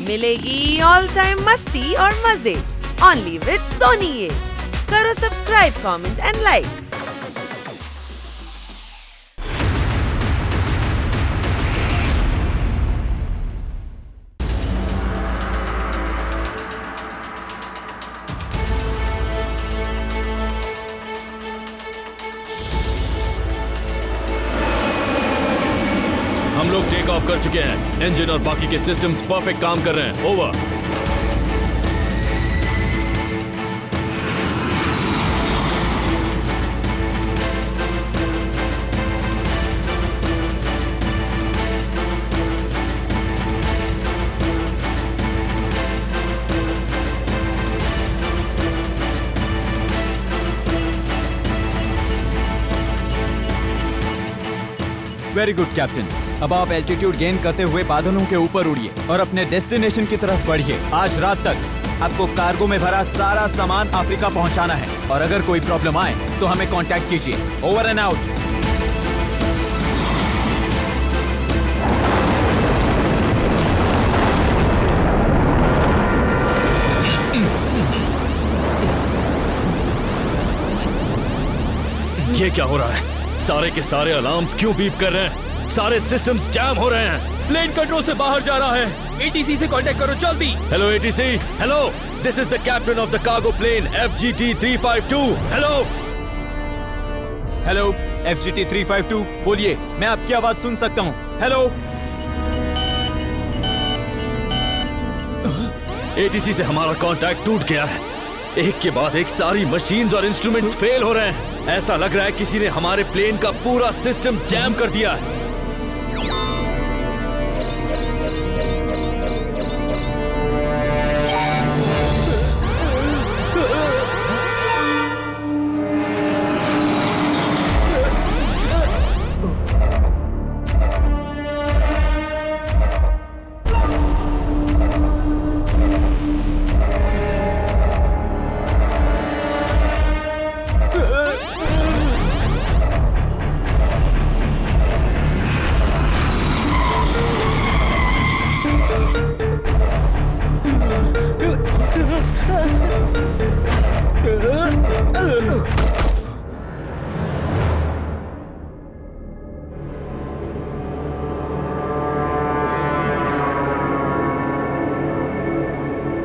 मिलेगी all time मस्ती और मजे ओनली विद सोनी। ये करो सब्सक्राइब, कमेंट एंड लाइक। हम लोग टेक ऑफ कर चुके हैं। इंजन और बाकी के सिस्टम्स परफेक्ट काम कर रहे हैं। ओवर। Very good captain. अब आप एल्टीट्यूड गेन करते हुए बादलों के ऊपर उड़िए और अपने डेस्टिनेशन की तरफ बढ़िए। आज रात तक आपको कार्गो में भरा सारा सामान अफ्रीका पहुंचाना है और अगर कोई प्रॉब्लम आए तो हमें कांटेक्ट कीजिए। Over and out. ये क्या हो रहा है? सारे के सारे अलार्म्स क्यों बीप कर रहे हैं? सारे सिस्टम्स जैम हो रहे हैं। प्लेन कंट्रोल से बाहर जा रहा है। एटीसी से कांटेक्ट करो जल्दी। Hello ATC. Hello, this is the captain of the cargo plane FGT 352। Hello hello FGT 352, बोलिए, मैं आपकी आवाज सुन सकता हूँ। हेलो। एटीसी से हमारा कांटेक्ट टूट गया है। एक के बाद एक सारी मशीन्स और इंस्ट्रूमेंट्स फेल हो रहे हैं। ऐसा लग रहा है किसी ने हमारे प्लेन का पूरा सिस्टम जैम कर दिया है।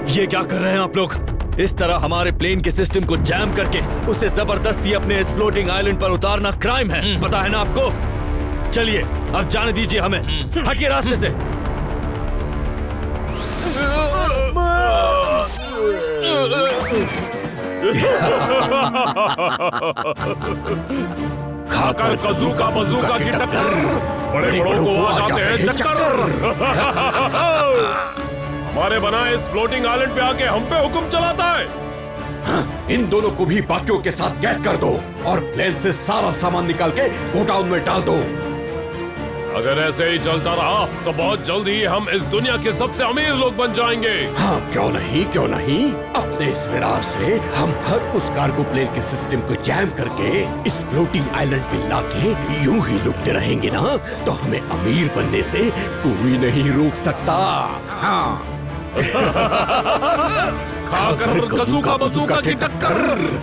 ये क्या कर रहे हैं आप लोग? इस तरह हमारे प्लेन के सिस्टम को जैम करके उसे जबरदस्ती अपने इस फ्लोटिंग आइलैंड पर उतारना क्राइम है। पता है ना आपको? चलिए अब जाने दीजिए हमें। हटिए रास्ते से। खाकर कजूका बजूका की टक्कर, बड़े बड़ों को आ जाते हैं चक्कर। हमारे बनाए इस फ्लोटिंग आइलैंड पे आके हम पे हुक्म चलाता है। हाँ, इन दोनों को भी बाकियों के साथ कैद कर दो और प्लेन से सारा सामान निकाल के गोडाउन में डाल दो। अगर ऐसे ही चलता रहा तो बहुत जल्द ही हम इस दुनिया के सबसे अमीर लोग बन जाएंगे। हाँ, क्यों नहीं, क्यों नहीं। अपने इस रडार से हम हर उस कार्गो प्लेन के सिस्टम को जैम करके इस फ्लोटिंग आइलैंड पे लाके यूं ही लुटते रहेंगे ना, तो हमें अमीर बनने से कोई नहीं रोक सकता। हाँ। खाकर कजूका बजूका की टक्कर,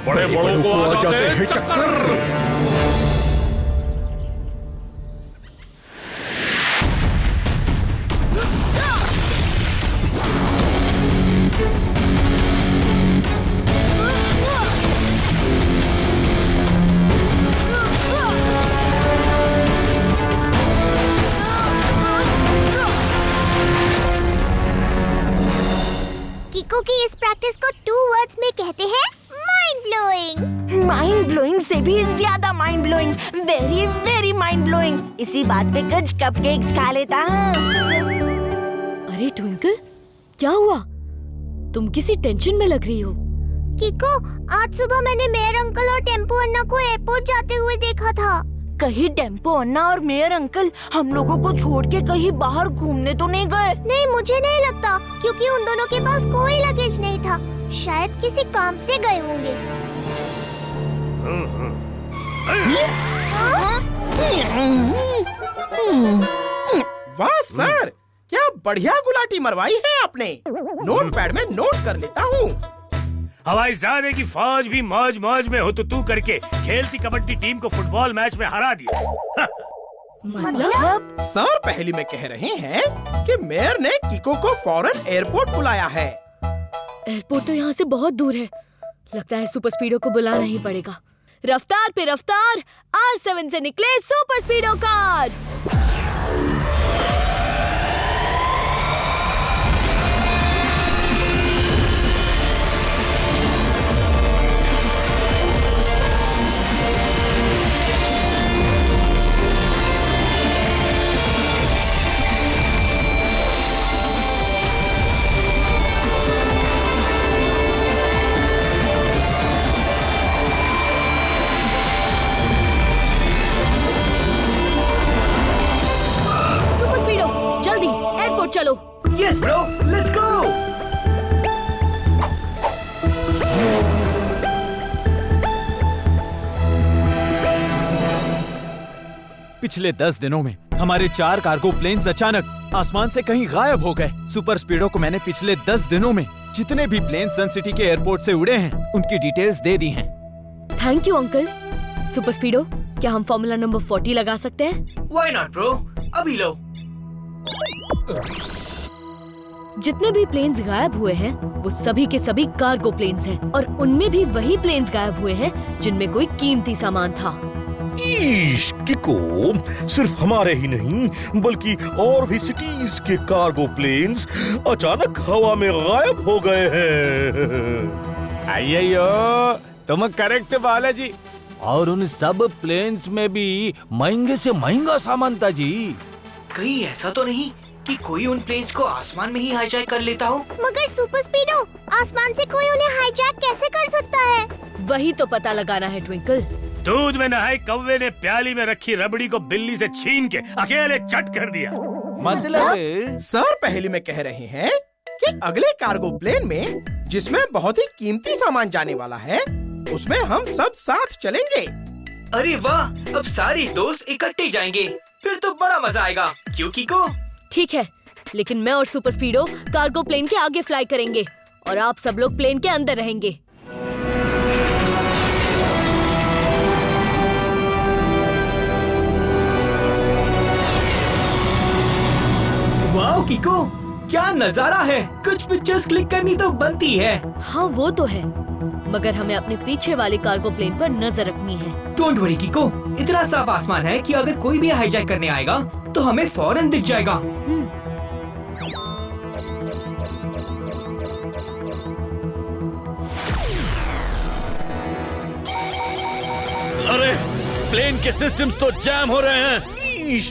बड़े बड़ों को आ जाते हैं चक्कर। किको की इस प्रैक्टिस को 2 वर्ड्स में कहते हैं माइंड ब्लोइंग। माइंड ब्लोइंग से भी ज्यादा mind blowing, very very mind blowing. इसी बात पे कुछ कपकेक्स खा लेता हूँ। अरे ट्विंकल, क्या हुआ? तुम किसी टेंशन में लग रही हो। किको, आज सुबह मैंने मेयर अंकल और टेम्पो अन्ना को एयरपोर्ट जाते हुए देखा था। कहीं टेम्पो अन्ना और मेयर अंकल हम लोगों को छोड़ के कहीं बाहर घूमने तो नहीं गए? नहीं, मुझे नहीं लगता, क्योंकि उन दोनों के पास कोई लगेज नहीं था। शायद किसी काम से गए होंगे। वाह सर, क्या बढ़िया गुलाटी मरवाई है आपने। नोट पैड में नोट कर लेता हूँ। हवाई जहाज की फौज भी मौज मौज में हो तो तू करके खेलती कबड्डी टीम को फुटबॉल मैच में हरा दिया। मतलब सर पहली में कह रहे हैं कि मेयर ने किको को फौरन एयरपोर्ट बुलाया है। एयरपोर्ट तो यहाँ से बहुत दूर है। लगता है सुपर स्पीडो को बुलाना ही पड़ेगा। रफ्तार पे रफ्तार, R7 से निकले सुपर स्पीडो कार। चलो। Yes bro, let's go. पिछले 10 दिनों में हमारे 4 कार्गो प्लेन्स अचानक आसमान से कहीं गायब हो गए। सुपर स्पीडो को मैंने पिछले 10 दिनों में जितने भी प्लेन सन सिटी के एयरपोर्ट से उड़े हैं उनकी डिटेल्स दे दी हैं। Thank you uncle. सुपर स्पीडो, क्या हम फॉर्मूला नंबर 40 लगा सकते हैं? व्हाई नॉट ब्रो, अभी लो। जितने भी प्लेन्स गायब हुए हैं वो सभी के सभी कार्गो प्लेन्स हैं और उनमें भी वही प्लेन्स गायब हुए हैं जिनमें कोई कीमती सामान था। किको, सिर्फ हमारे ही नहीं बल्कि और भी सिटीज के कार्गो प्लेन्स अचानक हवा में गायब हो गए हैं। अय्यो, तुम करेक्ट बालाजी। और उन सब प्लेन्स में भी महंगे से महंगा सामान था जी। कहीं ऐसा तो नहीं कि कोई उन प्लेन्स को आसमान में ही हाईजैक कर लेता हो? मगर सुपर स्पीडो, आसमान से कोई उन्हें हाईजैक कैसे कर सकता है? वही तो पता लगाना है ट्विंकल। दूध में नहाए कौवे ने प्याली में रखी रबड़ी को बिल्ली से छीन के अकेले चट कर दिया। मतलब सर पहली में कह रहे हैं कि अगले कार्गो प्लेन में जिसमें बहुत ही कीमती सामान जाने वाला है उसमें हम सब साथ चलेंगे। अरे वाह, अब सारे दोस्त इकट्ठे जाएंगे, फिर तो बड़ा मजा आएगा। क्यों किको? ठीक है, लेकिन मैं और सुपर स्पीडो कार्गो प्लेन के आगे फ्लाई करेंगे और आप सब लोग प्लेन के अंदर रहेंगे। वाह किको, क्या नजारा है। कुछ पिक्चर्स क्लिक करनी तो बनती है। हाँ वो तो है, मगर हमें अपने पीछे वाले कार्गो प्लेन पर नजर रखनी है। डोंट वरी किको, इतना साफ आसमान है कि अगर कोई भी हाईजैक करने आएगा तो हमें फौरन दिख जाएगा। अरे, प्लेन के सिस्टम्स तो जैम हो रहे हैं।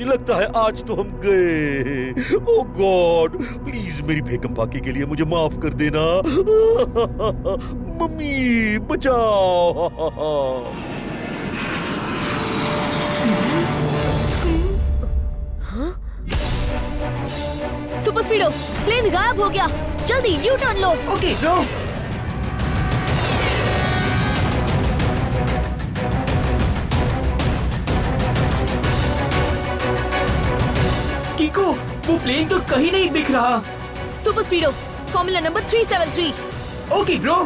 लगता है आज तो हम गए। ओह गॉड, प्लीज मेरी बेगम पाकी के लिए मुझे माफ कर देना। मम्मी बचाओ। हाँ? सुपर स्पीडो, प्लेन गायब हो गया। जल्दी यू टर्न लो। Okay bro. किको, वो प्लेन तो कहीं नहीं दिख रहा। Super speedo, formula number 373। Okay bro,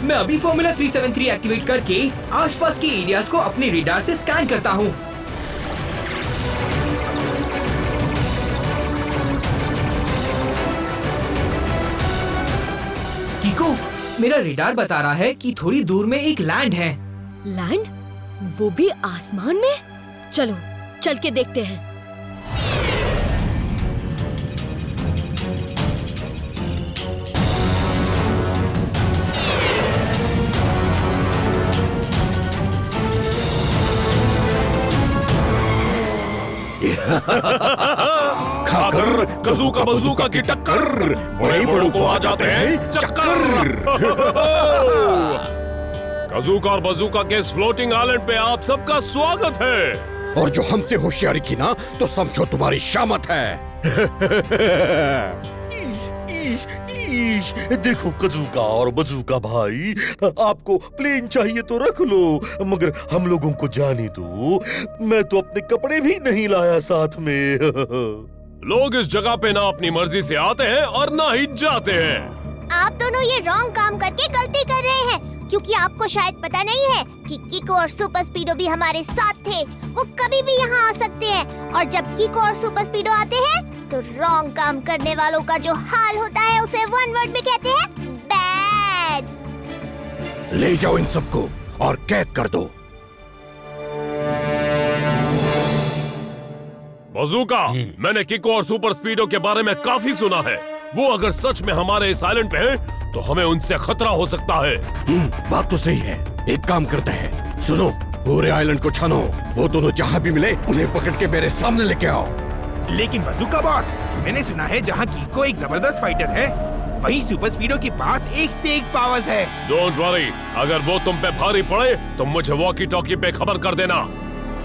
मैं अभी फॉर्मूला 373 एक्टिवेट करके आसपास के एरियाज को अपने रेडार से स्कैन करता हूँ। किको, मेरा रेडार बता रहा है कि थोड़ी दूर में एक लैंड है। लैंड? वो भी आसमान में? चलो चल के देखते हैं। खाकर कजूका बजूका की टक्कर, बड़े बड़ों को आ जाते हैं चक्कर। कजूका और बजूका के इस फ्लोटिंग आइलैंड पे आप सबका स्वागत है। और जो हमसे होशियारी की ना तो समझो तुम्हारी शामत है। देखो कजूका और बजूका भाई, आपको प्लेन चाहिए तो रख लो, मगर हम लोगों को जाने दो। मैं तो अपने कपड़े भी नहीं लाया साथ में। लोग इस जगह पे ना अपनी मर्जी से आते हैं और ना ही जाते हैं। आप दोनों ये रॉन्ग काम करके गलती कर रहे हैं, क्योंकि आपको शायद पता नहीं है कि किको और सुपर स्पीडो भी हमारे साथ थे। वो कभी भी यहाँ आ सकते हैं, और जब किको और सुपर स्पीडो आते हैं तो रॉन्ग काम करने वालों का जो हाल होता है उसे वन वर्ड में कहते हैं बैड। ले जाओ इन सबको और कैद कर दो। बज़ूका, मैंने किको और सुपर स्पीडो के बारे में काफी सुना है। वो अगर सच में हमारे इस आइलैंड पे हैं, तो हमें उनसे खतरा हो सकता है। बात तो सही है। एक काम करते हैं, सुनो, पूरे आइलैंड को छानो। वो दोनों जहाँ भी मिले उन्हें पकड़ के मेरे सामने लेके आओ। लेकिन बज़ूका बॉस, मैंने सुना है जहाँ किको एक जबरदस्त फाइटर है, वहीं सुपर स्पीडो के पास एक से एक पावर्स है। डोंट वरी, अगर वो तुम पे भारी पड़े तो मुझे वॉकी टॉकी पे खबर कर देना।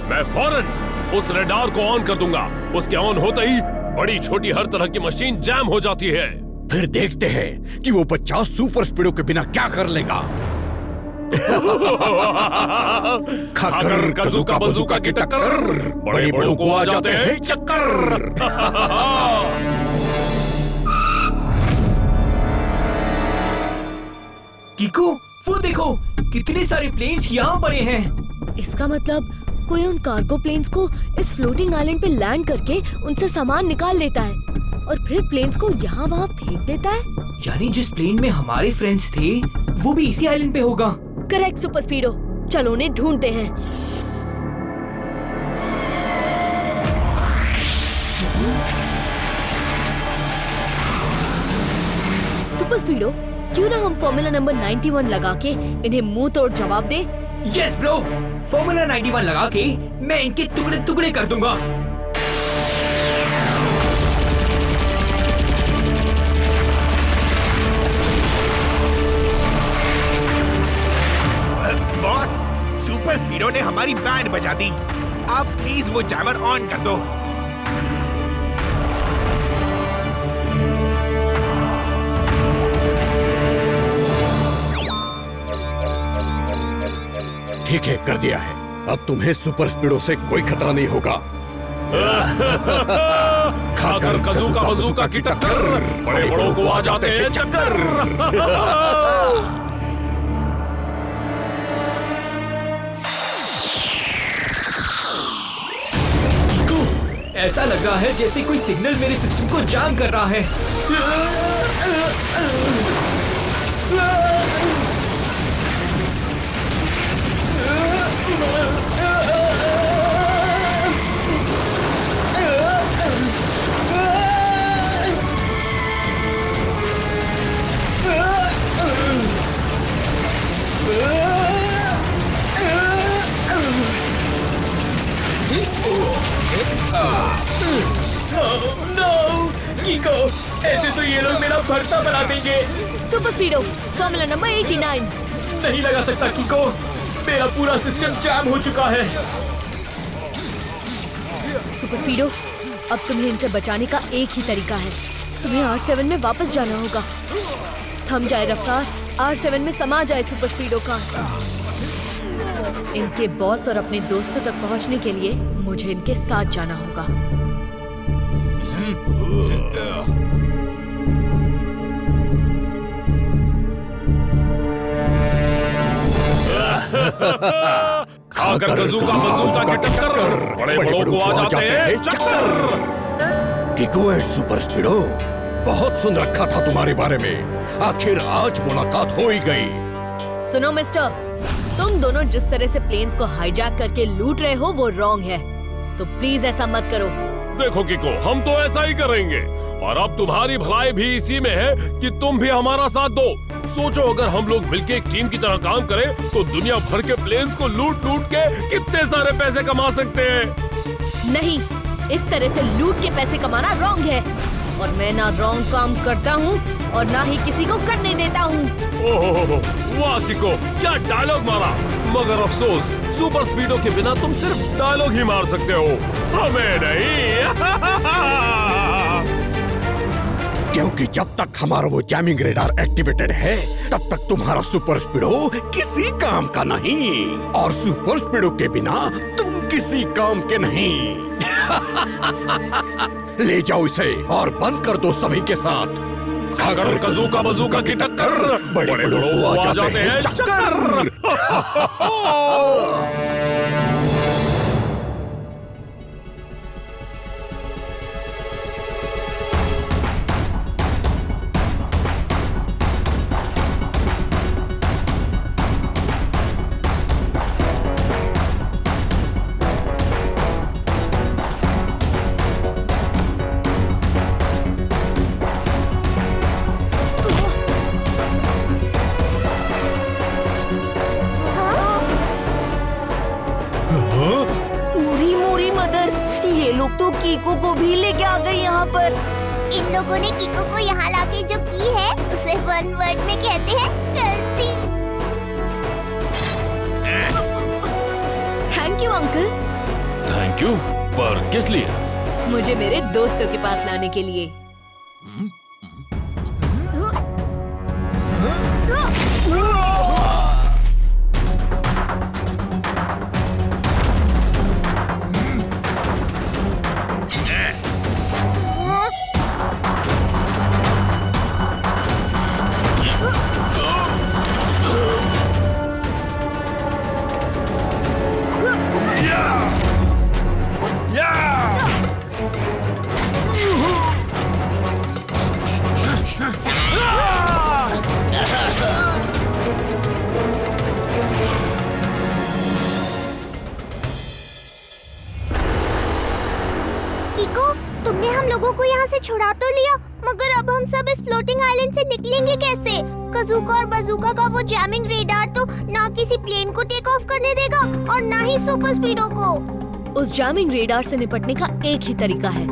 मैं फौरन उस रेडार को ऑन कर दूंगा। उसके ऑन होते ही बड़ी छोटी हर तरह की मशीन जैम हो जाती है। फिर देखते हैं कि वो 50 सुपर स्पीडो के बिना क्या कर लेगा। खाकर कज़ूका बज़ूका की टक्कर, बड़े बड़ों को आ जाते हैं चक्कर। किको, वो देखो, कितने सारे प्लेन्स यहाँ पड़े हैं। इसका मतलब कोई उन कार्गो प्लेन्स को इस फ्लोटिंग आइलैंड पे लैंड करके उनसे सामान निकाल लेता है और फिर प्लेन्स को यहाँ वहाँ फेंक देता है। यानी जिस प्लेन में हमारे फ्रेंड्स थे वो भी इसी आइलैंड पे होगा। करेक्ट सुपर स्पीडो, चलो उन्हें ढूंढते हैं। सुपर स्पीडो, क्यों ना हम फॉर्मूला नंबर 91 लगा के इन्हें मुंह तोड़ जवाब दे। यस ब्रो, फॉर्मूला 91 लगा के मैं इनके टुकड़े टुकड़े कर दूंगा। बॉस, सुपर स्पीडो ने हमारी बैंड बजा दी। आप प्लीज वो जैमर ऑन कर दो। ठीक है, कर दिया है। अब तुम्हें सुपर स्पीडो से कोई खतरा नहीं होगा। खाकर कज़ूका बज़ूका की टक्कर, बड़े बड़ों को आ जाते हैं चक्कर। ऐसा लग रहा है जैसे कोई सिग्नल मेरे सिस्टम को जाम कर रहा है। किको, ऐसे तो ये लोग मेरा भरता बना देंगे। Super speedo, formula number 89। नहीं लगा सकता किको, मेरा पूरा सिस्टम जैम हो चुका है। सुपर स्पीडो, अब तुम्हें इनसे बचाने का एक ही तरीका है। तुम्हें R7 में वापस जाना होगा। थम जाए रफ्तार, R7 में समा जाए सुपर स्पीडो का। इनके बॉस और अपने दोस्तों तक पहुंचने के लिए मुझे इनके साथ जाना होगा। खाकर कज़ूका बज़ूका की टक्कर, बड़े बड़ों को आ जाते हैं चक्कर। किको एंड सुपर स्पीडो, बहुत सुन रखा था तुम्हारे बारे में। आखिर आज मुलाकात हो ही गई। सुनो मिस्टर, तुम दोनों जिस तरह से प्लेन्स को हाईजैक करके लूट रहे हो वो रॉन्ग है, तो प्लीज ऐसा मत करो। देखो किको, हम तो ऐसा ही करेंगे, और अब तुम्हारी भलाई भी इसी में है कि तुम भी हमारा साथ दो। सोचो, अगर हम लोग मिलके एक टीम की तरह काम करें तो दुनिया भर के प्लेन्स को लूट लूट के कितने सारे पैसे कमा सकते हैं। नहीं, इस तरह से लूट के पैसे कमाना रॉन्ग है, और मैं ना रॉन्ग काम करता हूँ और ना ही किसी को करने देता हूँ। ओह वाह किको, क्या डायलॉग मारा। मगर अफसोस, सुपर स्पीडो के बिना तुम सिर्फ डायलॉग ही मार सकते हो, हमें नहीं। क्योंकि जब तक हमारा वो जैमिंग रेडार एक्टिवेटेड है, तब तक तुम्हारा सुपर स्पीडो किसी काम का नहीं, और सुपर स्पीडो के बिना तुम किसी काम के नहीं। ले जाओ इसे और बंद कर दो सभी के साथ। अगर कजूका बजूका की टक्कर बड़े बड़े आ जाते हैं चक्कर। तो कीको को भी लेके आ गई यहाँ पर। इन लोगों ने कीको को यहाँ लाके जो की है उसे वन वर्ड में कहते हैं गलती। Thank you uncle. Thank you, पर किस लिए? मुझे मेरे दोस्तों के पास लाने के लिए। तुमने हम लोगों को यहाँ से छुड़ा तो लिया, मगर अब हम सब इस फ्लोटिंग आइलैंड से निकलेंगे कैसे? कजूका और बजूका का वो जैमिंग रेडार तो ना किसी प्लेन को टेक ऑफ करने देगा और ना ही सुपर स्पीडो को। उस जैमिंग रेडार से निपटने का एक ही तरीका है।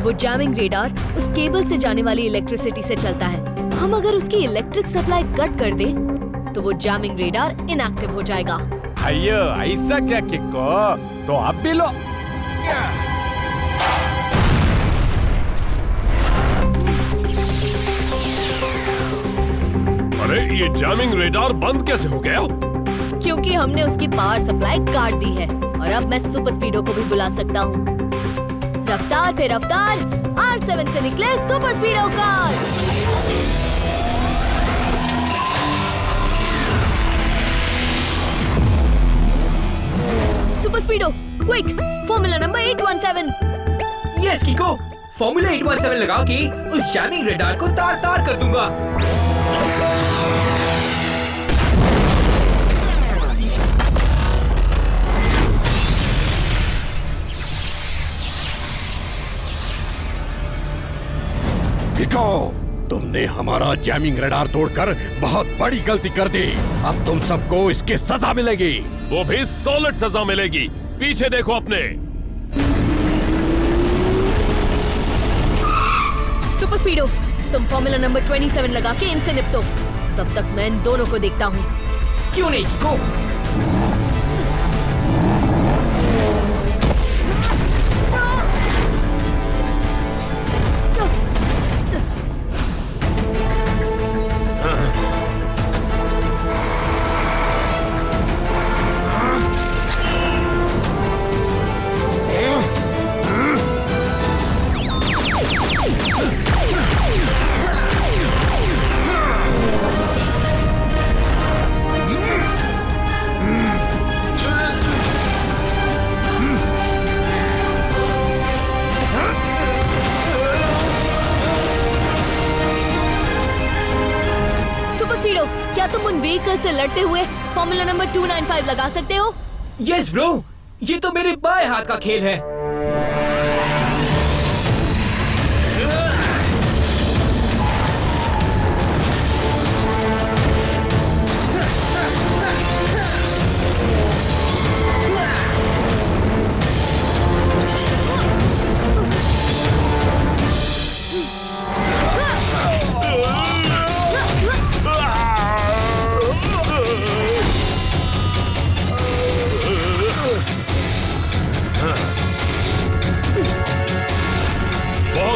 वो जैमिंग रेडार उस केबल से जाने वाली इलेक्ट्रिसिटी से चलता है। हम अगर उसकी इलेक्ट्रिक सप्लाई कट कर दें तो वो जैमिंग रेडार इनएक्टिव हो जाएगा। अयो ऐसा क्या किको? तो आप भी लो। अरे ये जैमिंग रेडार बंद कैसे हो गया? क्योंकि हमने उसकी पावर सप्लाई काट दी है और अब मैं सुपर स्पीडो को भी बुला सकता हूँ। रफ्तार पे रफ्तार, R7 से निकले super speedo car. Super speedo, quick, formula number 817। Yes Kiko, formula 817 लगा के उस जैमिंग रेडार को तार तार कर दूंगा। कीको, तुमने हमारा जैमिंग रेडार तोड़कर बहुत बड़ी गलती कर दी। अब तुम सबको इसकी सजा मिलेगी। वो भी सॉलिड सजा मिलेगी। पीछे देखो अपने। सुपर स्पीडो, तुम फॉर्मूला नंबर 27 लगा के इनसे निपटो। तब तक मैं इन दोनों को देखता हूँ। क्यों नहीं कीको? क्या तुम उन व्हीकल से लड़ते हुए फॉर्मूला नंबर 295 लगा सकते हो? यस ब्रो, ये तो मेरे बाएं हाथ का खेल है।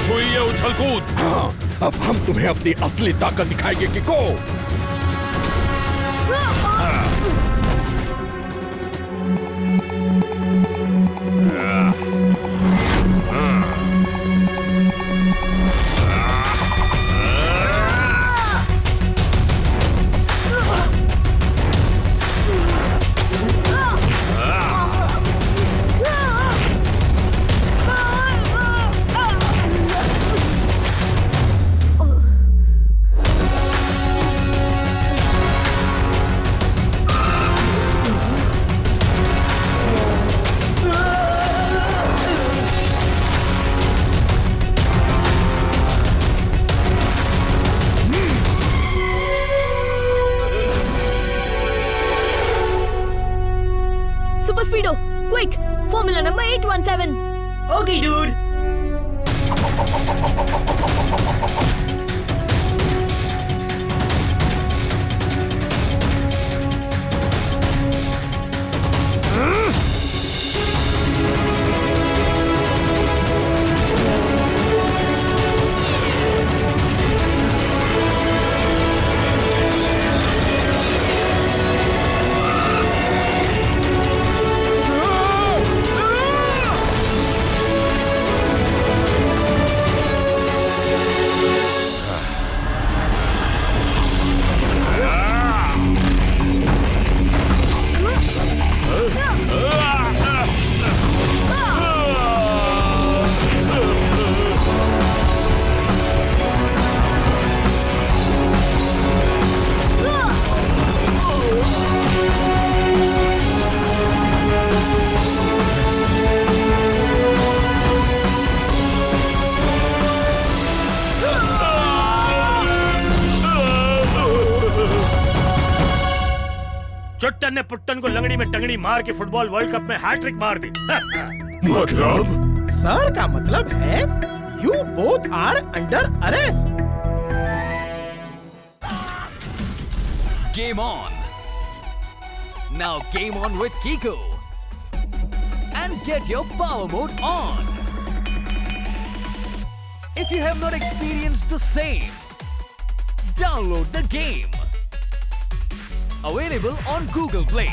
हुई है उछल कूद। हाँ, अब हम तुम्हें अपनी असली ताकत दिखाएंगे कीको। Super speedo, quick, formula number 817। Okay dude. Chuttan ने पुट्टन को लंगड़ी में टंगड़ी मार के फुटबॉल वर्ल्ड कप में हैट्रिक मार दी। मतलब? सर का मतलब है you both are under arrest. Game on! Now game on with Kiko! And get your power mode on! If you have not experienced the same, download the game. Available on Google Play.